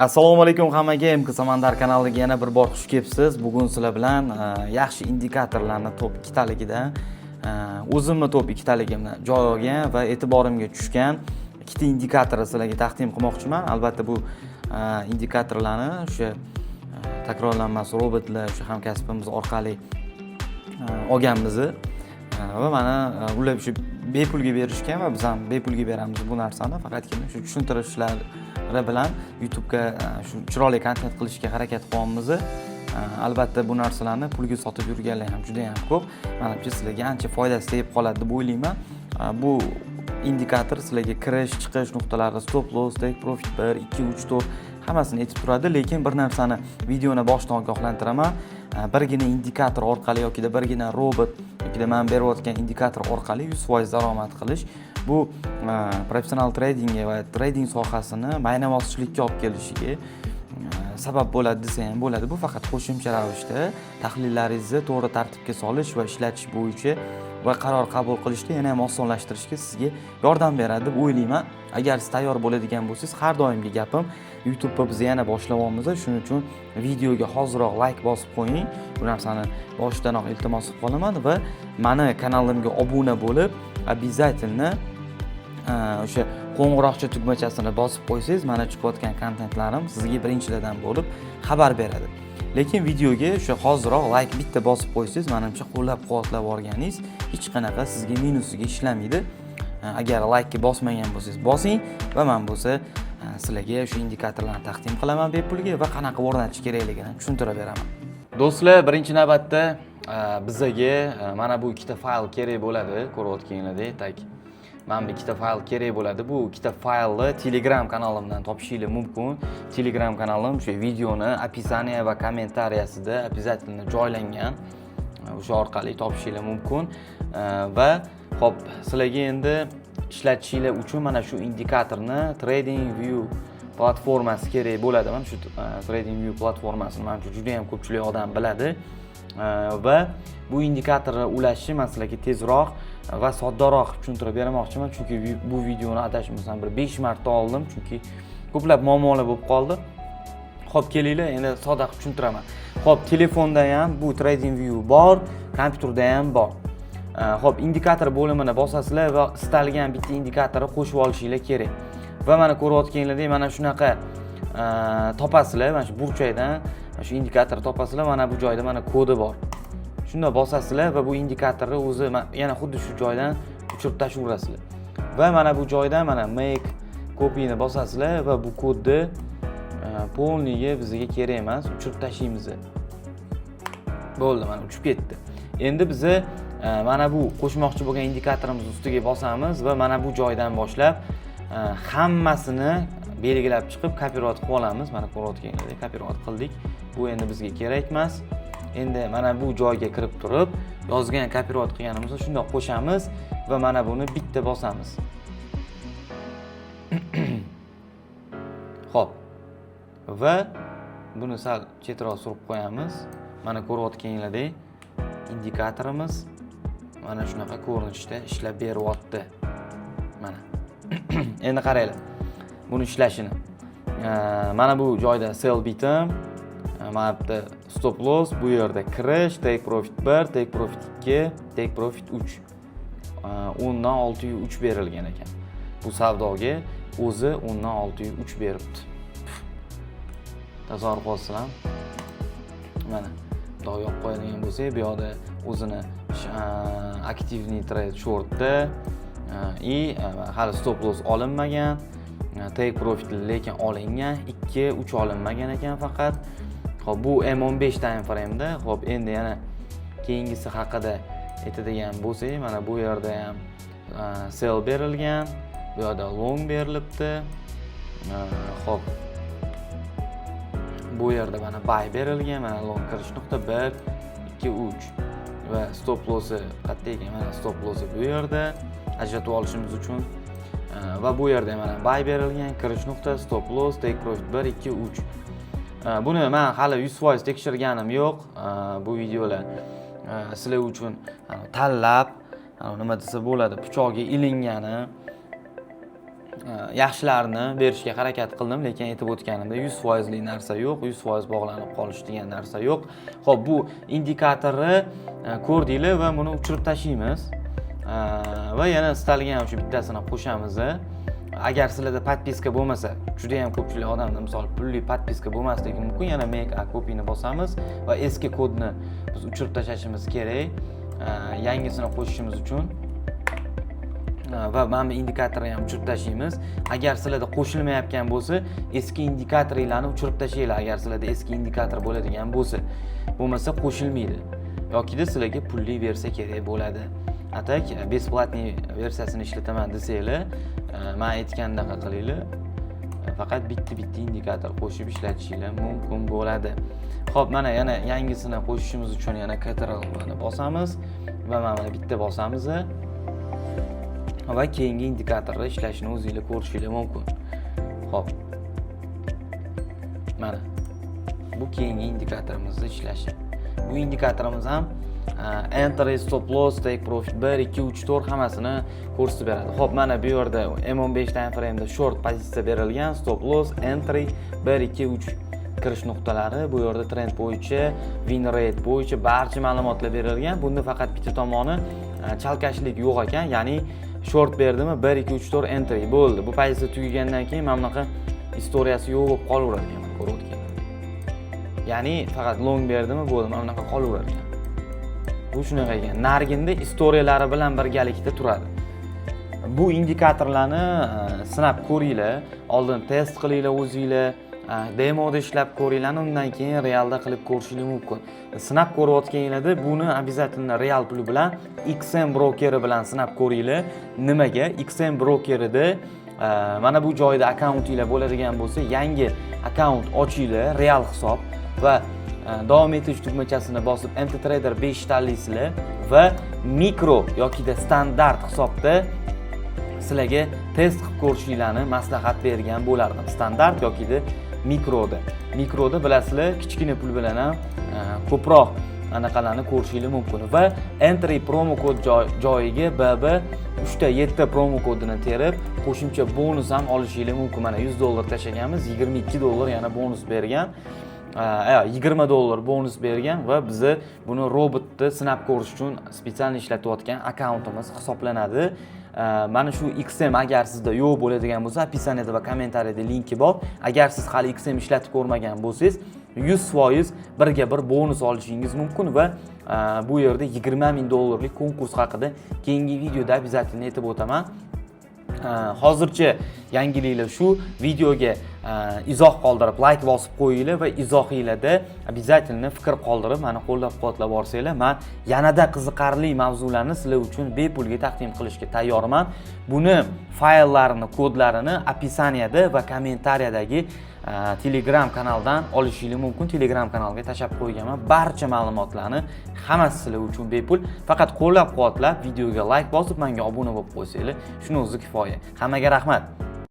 Assalomu alaykum hammaga. MK Samandar kanaliga yana bir bor xush kelibsiz. Bugun sizlar bilan yaxshi indikatorlarni top 2 taligidan o'zimni top 2 taligimni joy olgan va e'tiborimga tushgan ikkita indikatorni sizlarga taqdim qilmoqchiman. Albatta bu indikatorlarni o'sha takrorlanmas robotlar o'sha hamkasbimiz orqali olganmiz va mana ular shu bepulga berishgan va biz ham bepulga beramiz bu narsani. Faqatgina shu tushuntirishlar bilan YouTube'ga shu chiroyli kontent qilishga harakat qilyapmiz. Albatta bu narsalarni pulga sotib yurganlar ham juda ham ko'p. Menimcha sizlarga ancha foydasi tegib qoladi deb o'ylayman. Bu indikator sizlarga kirish, chiqish nuqtalari, stop loss, take profit 1, 2, 3, 4 hammasini aytib turadi, lekin bir narsani videoni boshdan ogohlantiraman. Birgina indikator orqali yoki birgina robot yoki men berayotgan indikator orqali 100% daromad qilish bu professional tradingga va trading sohasini maynavozchilikka olib kelishiga sabab bo'ladi desa ham bo'ladi. Bu faqat qo'shimcha ravishda tahlillaringizni to'g'ri tartibga solish va ishlatish bo'yicha va qaror qabul qilishda yana ham osonlashtirishga sizga yordam beradi deb o'ylayman. Agar siz tayyor bo'ladigan bo'lsangiz, har doimgi gapim, YouTube'da biz yana boshlayapmiz. Shuning uchun videoga hoziroq like bosib qo'ying. Bu narsani boshdanoq iltimos qilib qolaman va meni kanalimga obuna bo'lib, обязательно o'sha qo'ng'iroqcha tugmachasini bosib qo'ysangiz, mana chiqayotgan kontentlarim sizga birinchilardan bo'lib xabar beradi. Lekin videoga o'sha hoziroq like bitta bosib qo'ysangiz, menimcha qo'llab-quvvatlab o'rganingiz hech qanaqa sizga minusiga ishlamaydi. Agar like ga bosmagan bo'lsangiz, bosing va men bo'lsa sizlarga shu indikatorlarni taqdim qilaman bepulga va qanaqa o'rnatish kerakligini tushuntirib beraman. Do'stlar, birinchi navbatda bizga mana bu ikkita fayl kerak bo'ladi, ko'rayotganinglardek. Mana bu ikkita fayl kerak bo'ladi. Bu ikkita faylni Telegram kanalimdan topishingiz mumkin. Telegram kanalim shu videoni описание va kommentariyasida обязательно joylangan. O'sha orqali topishingiz mumkin. Va xo'p, sizlarga endi ishlatishingiz uchun mana shu indikatorni TradingView platformasi kerak bo'ladi. Mana shu TradingView platformasini menimcha juda ham ko'pchilik odam biladi. Va bu indikatorni ulashni men sizlarga tezroq va soddaroq tushuntirib bermoqchiman, chunki bu videoni adashmasam bir 5 marta oldim, chunki ko'plab muammolar bo'lib qoldi. Xo'p, kelinglar, endi sodda tushuntiraman. Xo'p, telefonda ham bu TradingView bor, kompyuterda ham bor. Xo'p, indikator bo'limini bosasizlar va istalgan bitta indikatorni qo'shib olishingiz kerak. Va mana ko'rayotganinglardek mana shunaqa topasizlar, mana shu burchakdan shu indikatorni topasizlar, mana bu joyda mana kodi bor. Shunda bosasizlar va bu indikatorni o'zi yana xuddi shu joydan uchirib tashlaverasizlar. Va mana bu joydan mana make copy'ni bosasizlar va bu kodni polniga bizga kerak emas, uchirib tashlaymiz. Bo'ldi, mana uchib ketdi. Endi biz mana bu qo'shmoqchi bo'lgan indikatorimiz ustiga bosamiz va mana bu joydan boshlab hammasini belgilab chiqib kopirovat qilib olamiz. Mana ko'rayotganinglardek kopirovat qildik. Bu endi bizga kerak emas. Endi mana bu joyga kirib turib, yozgan kopirovat qilganimizni shundoq qo'shamiz va mana buni bitta bosamiz. Xo'p. Va buni sal chetroq surib qo'yamiz. Mana ko'rayotganinglardek indikatorimiz mana shunaqa ko'rinishda ishlab beryapti. Mana. Endi qaranglar. Buni ishlashini. Mana bu joyda sell bitim, mana bu stop loss, bu yerda kirish, take profit 1, take profit 2, take profit 3. 10 dan 603 berilgan ekan. Bu savdoga o'zi 10 dan 603 beribdi. Tasavvur qilsam, mana bundoq yo'q qo'yadigan bo'lsak, bu yerda o'zini aktivniy trade shortda hali stop loss olinmagan, take profit lekin olingan, 2, 3 olinmagan ekan faqat. Xo'p, bu M15 time frame da. Xo'p, endi yana keyingisi haqida aytadigan bo'lsak, mana bu yerda ham sell berilgan, bu yerda long berilibdi. Xo'p, bu yerda mana buy berilgan, mana long kirish nuqta 1, 2, 3 va stop loss'i qayerda ekan? Mana stop loss'i bu yerda ajratib olishimiz uchun. Va bu yerda mana buy berilgan, kirish nuqta, stop loss, take profit 1, 2, 3. Buni men hali 100% tekshirganim yo'q. Bu videolar sizlar uchun tanlab, nima desa bo'ladi, pichoqga ilingani yaxshilarini berishga harakat qildim, lekin aytib o'tganimda 100% lik narsa yo'q, 100% bog'lanib qolish degan narsa yo'q. Xo'p, bu indikatorni ko'rdinglar va buni o'chirib tashlaymiz. Va yana istalgan shu bittasini qo'shamiz. Agar sizlarda podpiska bo'lmasa, juda ham ko'pchilik odamda misol pulli podpiska bo'lmasligi mumkin, yana make a copy ni bosamiz va eski kodni biz o'chirib tashlashimiz kerak, yangisini qo'shishimiz uchun. Va mana bu indikatorni ham o'chirib tashlaymiz. Agar sizlarda qo'shilmayotgan bo'lsa, eski indikatorlarni o'chirib tashlanglar. Agar sizlarda eski indikator bo'ladigan bo'lsa, bo'lmasa qo'shilmaydi. Yokida sizlarga pulli versiya kerak bo'ladi. Atak besplatniy versiyasini ishlataman desanglar, men aytgandaqa qilinglar. Faqat bitta indikator qo'shib ishlatishinglar mumkin bo'ladi. Xo'p, mana yana yangisini qo'shishimiz uchun yana Ctrl-ni bosamiz va mana buni bitta bosamiz. Va keyingi indikatorda ishlashini o'zingizlar ko'rishingiz mumkin. Xo'p. Mana bu keyingi indikatorimizni ishlashi. Bu indikatorimiz ham entry, stop loss, take profit 1, 2, 3, 4 hammasini ko'rsatib beradi. Xo'p, mana bu yerda M15 time frame'da short pozitsiya berilgan, stop loss, entry 1, 2, 3 kirish nuqtalari, bu yerda trend bo'yicha, win rate bo'yicha barcha ma'lumotlar berilgan. Bunda faqat bitta tomoni chalkashlik yo'q ekan, ya'ni short berdimi 1, 2, 3, 4 entry bo'ldi. Bu pozitsiya tugagandan keyin mana bunaqa istoriyasi yo'q bo'lib qolaveradi ekan, ko'rayotganlar. Ya'ni faqat long berdimi bo'ldi, mana bunaqa qolaveradi ekan. Bu shunaqa ekan. Narginda istoriyalari bilan birgalikda turadi. Bu indikatorlarni sinab ko'ringlar, oldin test qilinglar o'zingizlar, demoda ishlab ko'ringlar, undan keyin realda qilib ko'rishingiz mumkin. Sinab ko'rayotganingizda buni обязательно real pul bilan XM brokeri bilan sinab ko'ringlar. Nimaga? XM brokerida mana bu joyda akkauntinglar bo'ladigan bo'lsa, yangi akkaunt ochinglar, real hisob va davom etish tugmachasini bosib MTTrader 5 tanlaysizlar va mikro yoki standart hisobda sizlarga test qilib ko'rishinglarni maslahat bergan bo'lardim. Standart yoki mikroda bilasizlar, kichkina pul bilan ham ko'proq anaqalarni ko'rishingiz mumkin va entry promo kod joyiga BB 3 ta 7 ta promo kodini terib, qo'shimcha bonus ham olishingiz mumkin. Mana $100 tashlaganmiz, $22 yana bonus bergan. $20 bonus bergan va biz buni robotni sinab ko'rish uchun spesial ishlatayotgan akkauntimiz hisoblanadi. Mana shu XM agar sizda yo'q bo'ladigan bo'lsa, описаниеda va kommentariyada linki bor. Agar siz hali XM ishlatib ko'rmagan bo'lsangiz, 100% birga bir bonus olishingiz mumkin va bu yerda $20,000 konkurs haqida keyingi videoda обязательно aytib o'taman. Hozircha yangiliklar shu. Videoga izoh qoldirib, like bosib qo'yinglar va izohingizda обязательно fikr qoldirib, meni qo'llab-quvvatlab borsanglar, men yanada qiziqarli mavzularni sizlar uchun bepulga taqdim qilishga tayyorman. Buni fayllarini, kodlarini описаниеda va kommentariyadagi Telegram kanaldan olishingiz mumkin. Telegram kanalga tashlab qo'yganman. Barcha ma'lumotlarni hammasi sizlar uchun bepul. Faqat qo'llab-quvvatlab, videoga like bosib, menga obuna bo'lib qo'ysanglar, shuni o'zi kifoya. Hammaga rahmat.